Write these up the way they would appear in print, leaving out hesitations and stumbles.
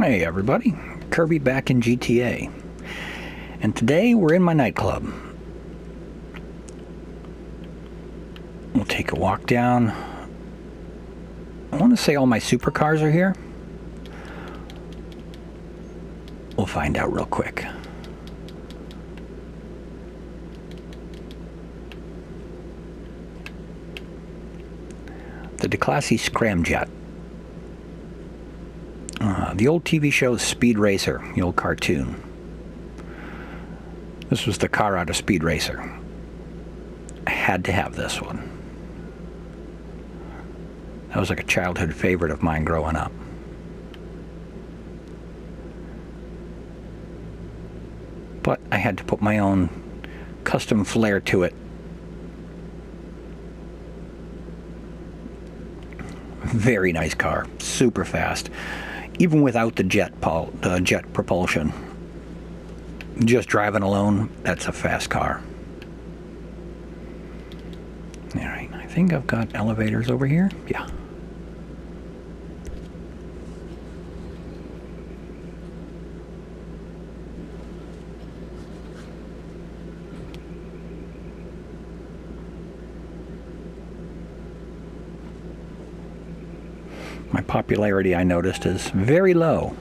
Hey everybody, Kirby back in GTA. And today we're in my nightclub. We'll take a walk down. I want to say all my supercars are here. We'll find out real quick. The Declasse Scramjet. The old TV show Speed Racer, the old cartoon. This was the car out of Speed Racer. I had to have this one. That was like a childhood favorite of mine growing up. But I had to put my own custom flair to it. Very nice car, super fast. Even without the jet propulsion. Just driving alone, that's a fast car. Alright, I think I've got elevators over here. Yeah. My popularity, I noticed, is very low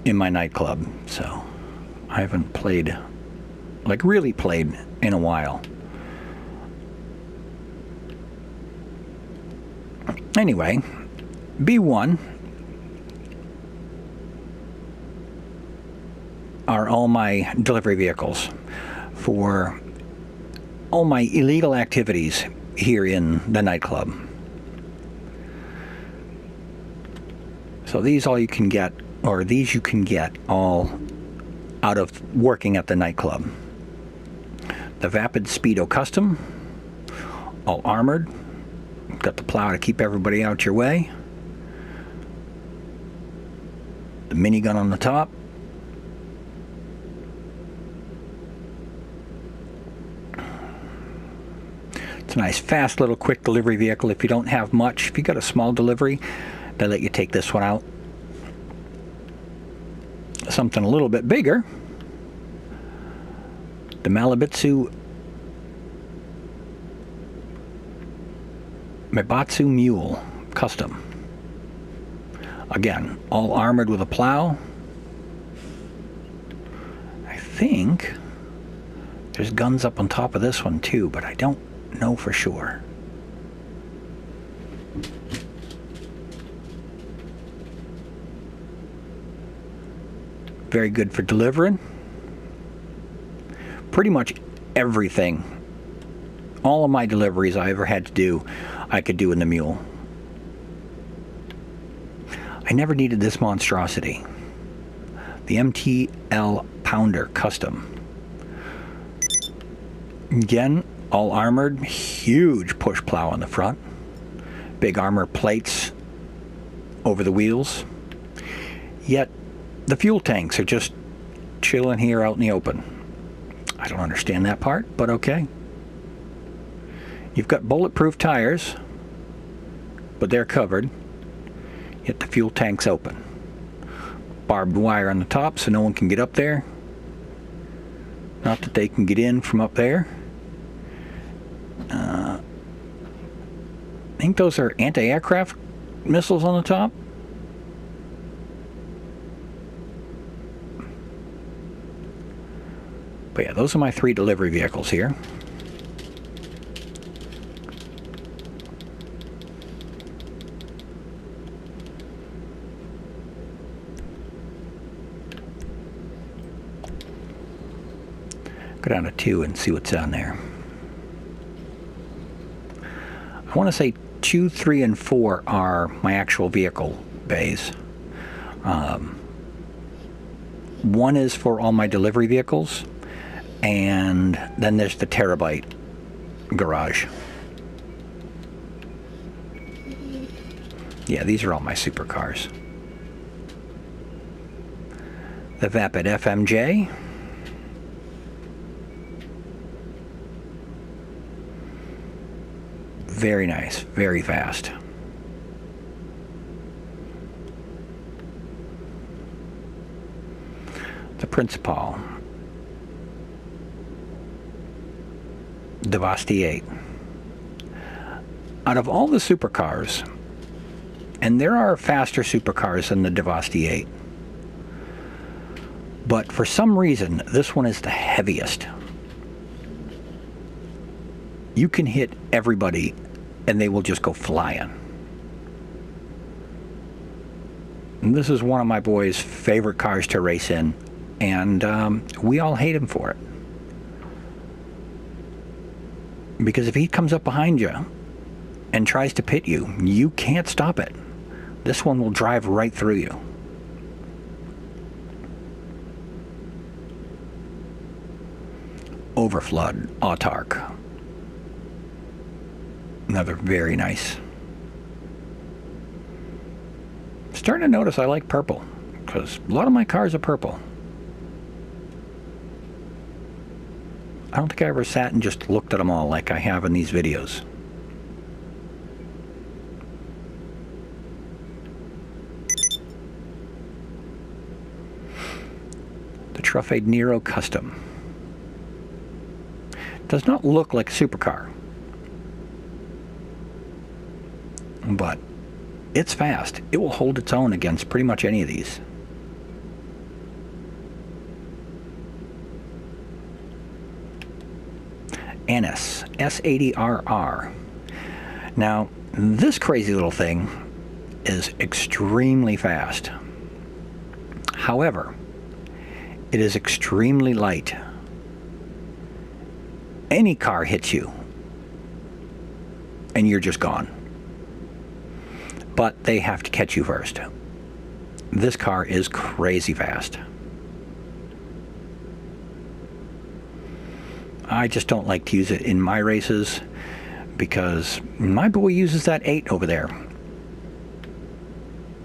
in my nightclub, so I haven't played, like really played, in a while. Anyway, B1 are all my delivery vehicles for all my illegal activities here in the nightclub. So these all you can get, or these you can get all out of working at the nightclub. The Vapid Speedo Custom, all armored. Got the plow to keep everybody out your way. The minigun on the top. It's a nice, fast little quick delivery vehicle if you don't have much. If you got a small delivery, they let you take this one out. Something a little bit bigger. The Malibitsu Mibatsu Mule Custom. Again, all armored with a plow. I think there's guns up on top of this one too, but I don't know for sure. Very good for delivering. Pretty much everything. All of my deliveries I ever had to do, I could do in the Mule. I never needed this monstrosity. The MTL Pounder Custom. Again, all armored, huge push plow on the front. Big armor plates over the wheels. Yet, the fuel tanks are just chilling here out in the open. I don't understand that part, but okay. You've got bulletproof tires, but they're covered. Yet the fuel tank's open. Barbed wire on the top so no one can get up there. Not that they can get in from up there. I think those are anti-aircraft missiles on the top. But yeah, those are my 3 delivery vehicles here. Go down to 2 and see what's down there. I want to say 2, 3, and 4 are my actual vehicle bays. 1 is for all my delivery vehicles. And then there's the Terabyte garage. Yeah, these are all my supercars. The Vapid FMJ. Very nice, very fast. the Principal, Devasti 8. Out of all the supercars, and there are faster supercars than the Devasti 8, but for some reason, this one is the heaviest. You can hit everybody, and they will just go flying. And this is one of my boys' favorite cars to race in, and we all hate him for it. Because if he comes up behind you and tries to pit you, you can't stop it. This one will drive right through you. Overflood Autark. Another very nice. Starting to notice I like purple, because a lot of my cars are purple. I don't think I ever sat and just looked at them all like I have in these videos. The Truffade Nero Custom. Does not look like a supercar, but it's fast. It will hold its own against pretty much any of these. Annis S80RR. Now, this crazy little thing is extremely fast. However, it is extremely light. Any car hits you, and you're just gone. But they have to catch you first. This car is crazy fast. I just don't like to use it in my races because my boy uses that 8 over there.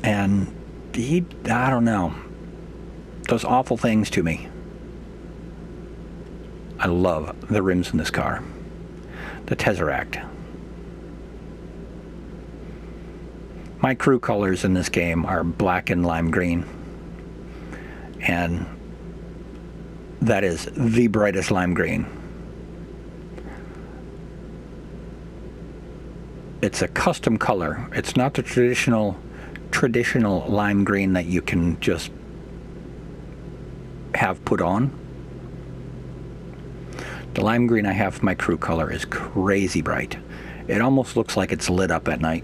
And he, I don't know, does awful things to me. I love the rims in this car. The Tesseract. My crew colors in this game are black and lime green. And that is the brightest lime green. It's a custom color. It's not the traditional lime green that you can just have put on. The lime green I have for my crew color is crazy bright. It almost looks like it's lit up at night.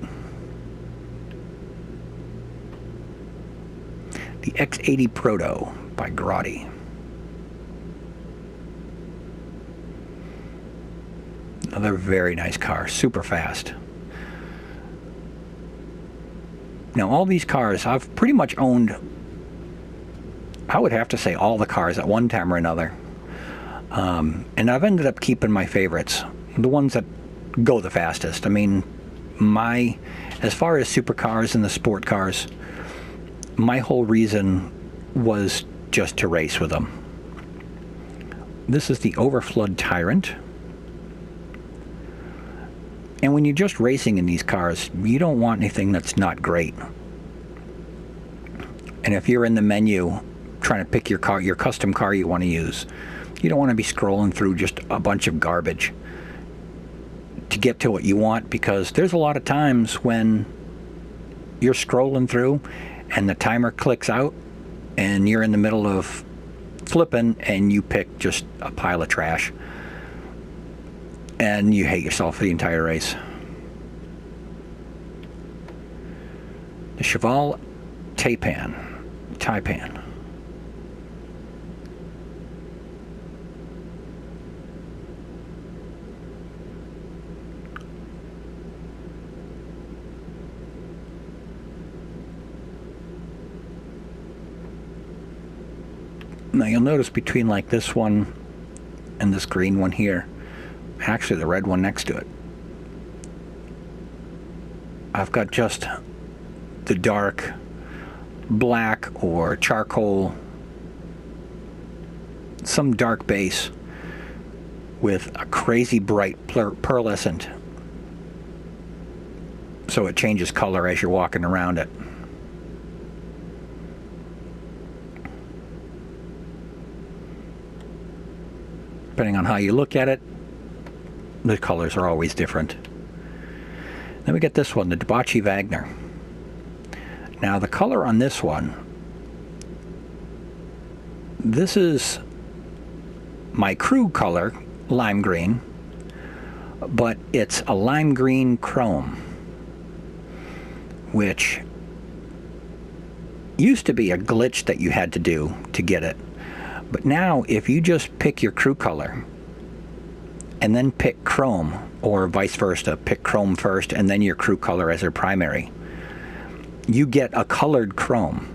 The X80 Proto by Grotti. Another very nice car, super fast. Now all these cars, I've pretty much owned, I would have to say all the cars at one time or another. And I've ended up keeping my favorites, the ones that go the fastest. I mean, as far as supercars and the sport cars, my whole reason was just to race with them. This is the Overflood Tyrant. And when you're just racing in these cars, you don't want anything that's not great. And if you're in the menu trying to pick your car, your custom car you want to use, you don't want to be scrolling through just a bunch of garbage to get to what you want, because there's a lot of times when you're scrolling through and the timer clicks out and you're in the middle of flipping and you pick just a pile of trash and you hate yourself for the entire race. The Cheval Taipan. Now you'll notice between like this one and this green one here, actually the red one next to it, I've got just the dark black or charcoal, some dark base with a crazy bright pearlescent, so it changes color as you're walking around it. Depending on how you look at it, the colors are always different. Then we get this one, the Debauchee Wagner. Now the color on this one, this is my crew color, lime green, but it's a lime green chrome, which used to be a glitch that you had to do to get it. But now if you just pick your crew color and then pick chrome, or vice versa, pick chrome first and then your crew color as their primary, you get a colored chrome,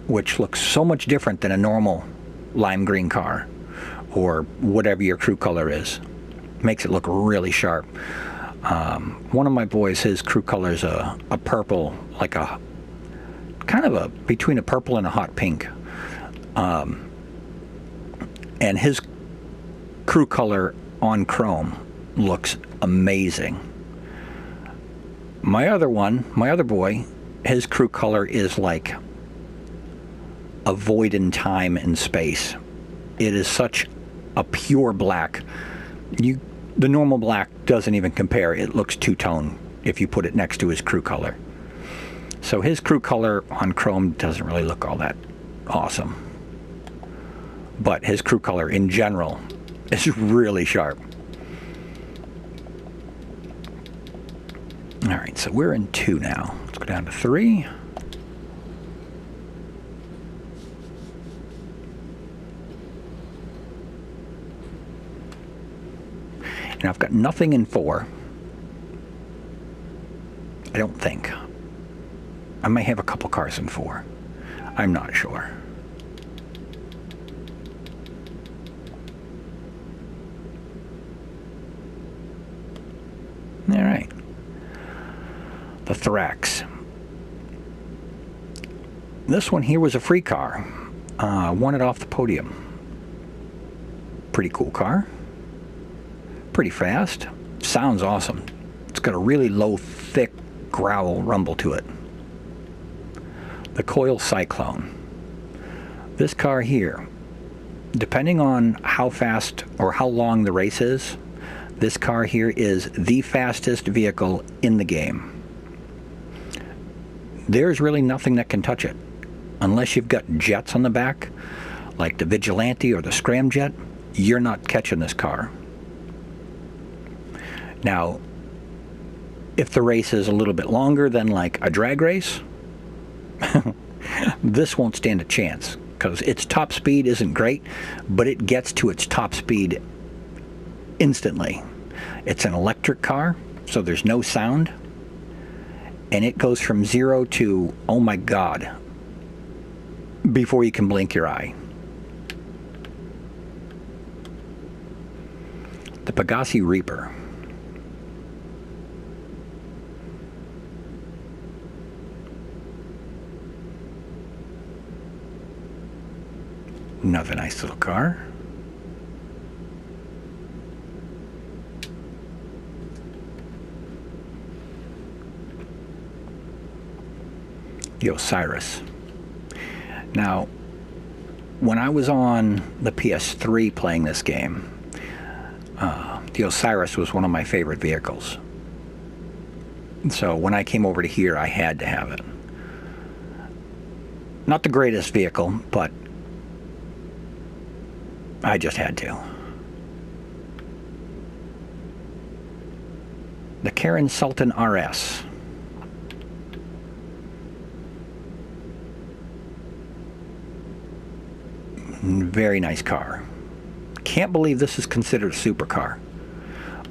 which looks so much different than a normal lime green car or whatever your crew color is. Makes it look really sharp. One of my boys, his crew color is a purple, like a kind of a between a purple and a hot pink, and his crew color on chrome looks amazing. My other boy, his crew color is like a void in time and space. It is such a pure black. The normal black doesn't even compare. It looks two-tone if you put it next to his crew color. So his crew color on chrome doesn't really look all that awesome. But his crew color in general is really sharp. All right, so we're in 2 now. Let's go down to 3. And I've got nothing in 4. I don't think. I may have a couple cars in 4. I'm not sure. All right. The Thrax. This one here was a free car. Won it off the podium. Pretty cool car. Pretty fast. Sounds awesome. It's got a really low, thick growl rumble to it. The Coil Cyclone. This car here, depending on how fast or how long the race is, this car here is the fastest vehicle in the game. There's really nothing that can touch it. Unless you've got jets on the back, like the Vigilante or the Scramjet, you're not catching this car. Now, if the race is a little bit longer than like a drag race, this won't stand a chance because its top speed isn't great, but it gets to its top speed instantly. It's an electric car, so there's no sound, and it goes from 0 to, oh my God, before you can blink your eye. The Pegassi Reaper. Another nice little car. The Osiris. Now, when I was on the PS3 playing this game, the Osiris was one of my favorite vehicles. So when I came over to here, I had to have it. Not the greatest vehicle, but I just had to. The Karin Sultan RS. Very nice car. Can't believe this is considered a supercar.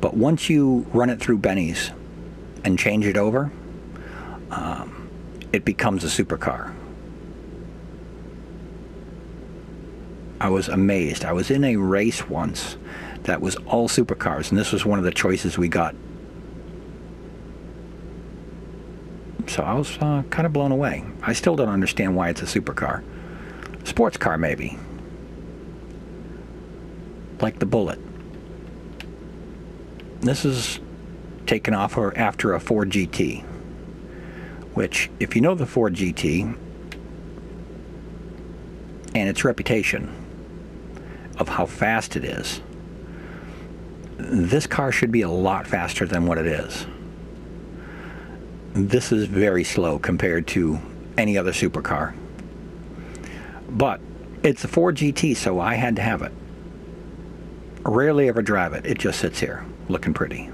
But once you run it through Benny's and change it over, it becomes a supercar. I was amazed. I was in a race once that was all supercars, and this was one of the choices we got. So I was kind of blown away. I still don't understand why it's a supercar. Sports car, maybe. Like the Bullet. This is taken off after a Ford GT, which, if you know the Ford GT and its reputation, of how fast it is, this car should be a lot faster than what it is. This is very slow compared to any other supercar. But it's a Ford GT, so I had to have it. Rarely ever drive it. It just sits here, looking pretty.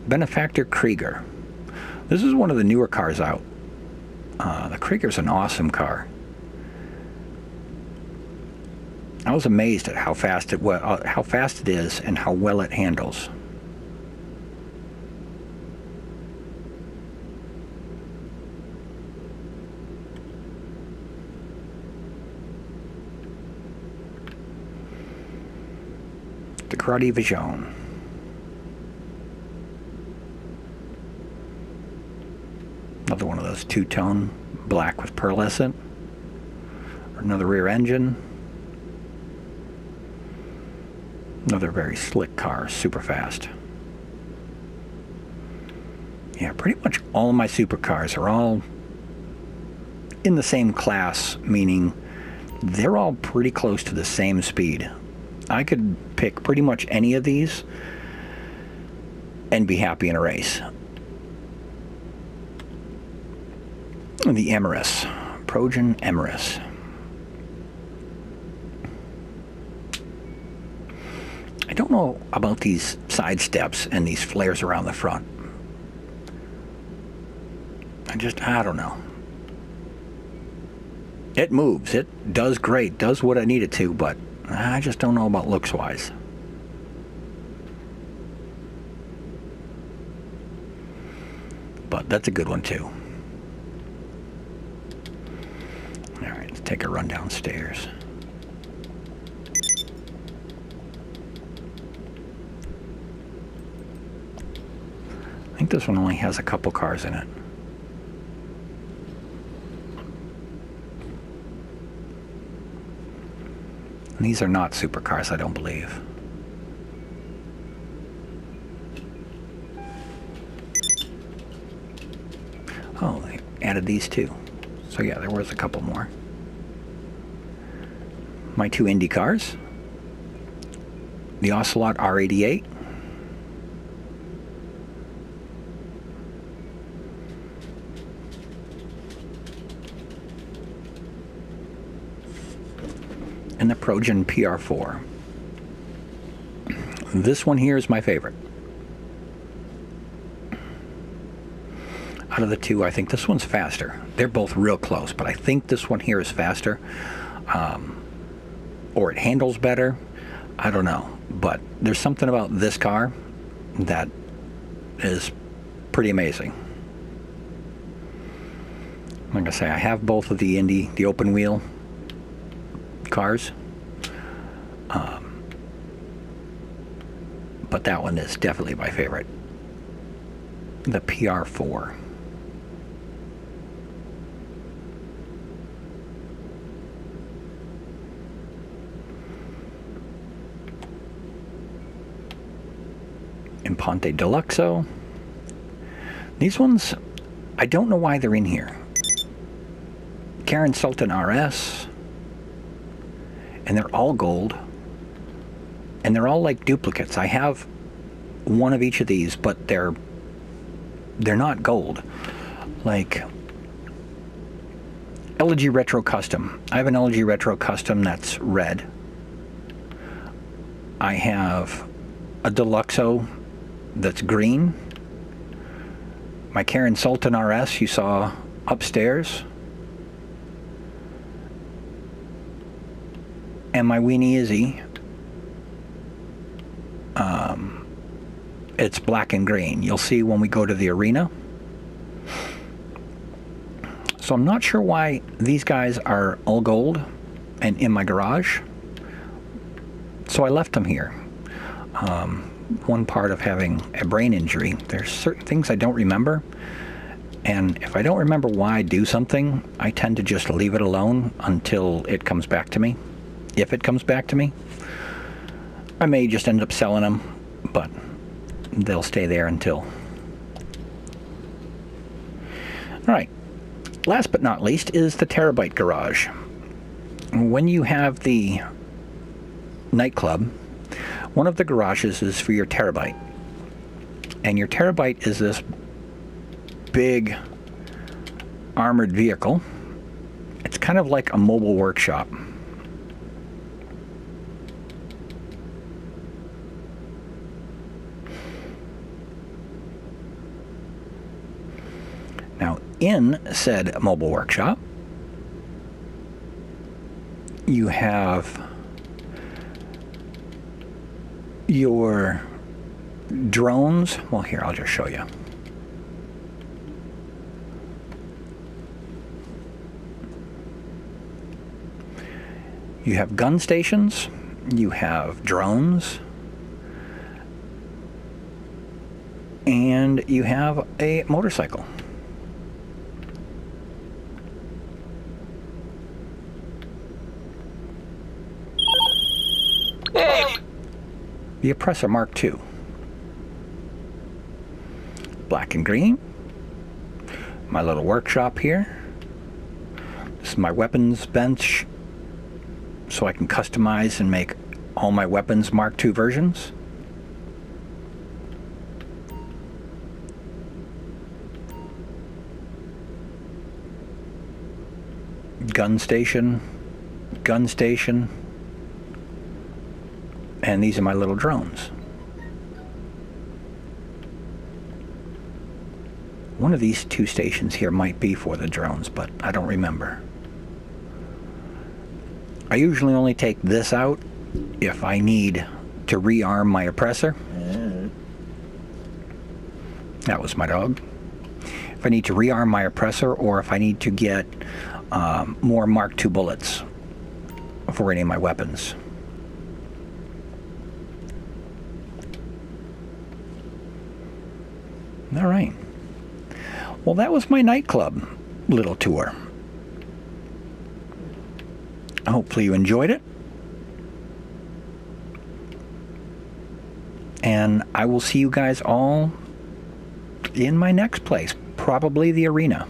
Benefactor Krieger. This is one of the newer cars out. The Krieger's an awesome car. I was amazed at how fast it is and how well it handles. Ducati Vision. Another one of those two-tone, black with pearlescent. Another rear engine. Another very slick car, super fast. Yeah, pretty much all of my supercars are all in the same class, meaning they're all pretty close to the same speed. I could pick pretty much any of these and be happy in a race. The Emirates, Progen Emirates. I don't know about these side steps and these flares around the front. I don't know. It moves. It does great. Does what I need it to, but I just don't know about looks-wise. But that's a good one, too. All right, let's take a run downstairs. I think this one only has a couple cars in it. And these are not supercars, I don't believe. Oh, they added these too. So yeah, there was a couple more. My two Indy cars. The Ocelot R88. And the Progen PR4. This one here is my favorite. Out of the two, I think this one's faster. They're both real close, but I think this one here is faster. Or it handles better. I don't know. But there's something about this car that is pretty amazing. Like I say, I have both of the Indy, the open wheel cars. But that one is definitely my favorite. The PR4. Imponte Deluxo. These ones, I don't know why they're in here. Karen Sultan RS. And they're all gold. And they're all like duplicates. I have one of each of these, but they're not gold. Like LG Retro Custom. I have an LG Retro Custom that's red. I have a Deluxo that's green. My Karen Sultan RS you saw upstairs. And my Weenie Izzy, it's black and green. You'll see when we go to the arena. So I'm not sure why these guys are all gold and in my garage. So I left them here. One part of having a brain injury, there's certain things I don't remember. And if I don't remember why I do something, I tend to just leave it alone until it comes back to me. If it comes back to me, I may just end up selling them, but they'll stay there until. All right, last but not least is the Terabyte Garage. When you have the nightclub, one of the garages is for your Terabyte. And your Terabyte is this big armored vehicle. It's kind of like a mobile workshop. Now, in said mobile workshop, you have your drones. Well, here, I'll just show you. You have gun stations, you have drones, and you have a motorcycle. The Oppressor Mark II. Black and green. My little workshop here. This is my weapons bench, so I can customize and make all my weapons Mark II versions. Gun station. And these are my little drones. One of these two stations here might be for the drones, but I don't remember. I usually only take this out if I need to rearm my oppressor. That was my dog. If I need to rearm my oppressor, or if I need to get more Mark II bullets for any of my weapons. All right. Well, that was my nightclub little tour. Hopefully you enjoyed it. And I will see you guys all in my next place, probably the arena.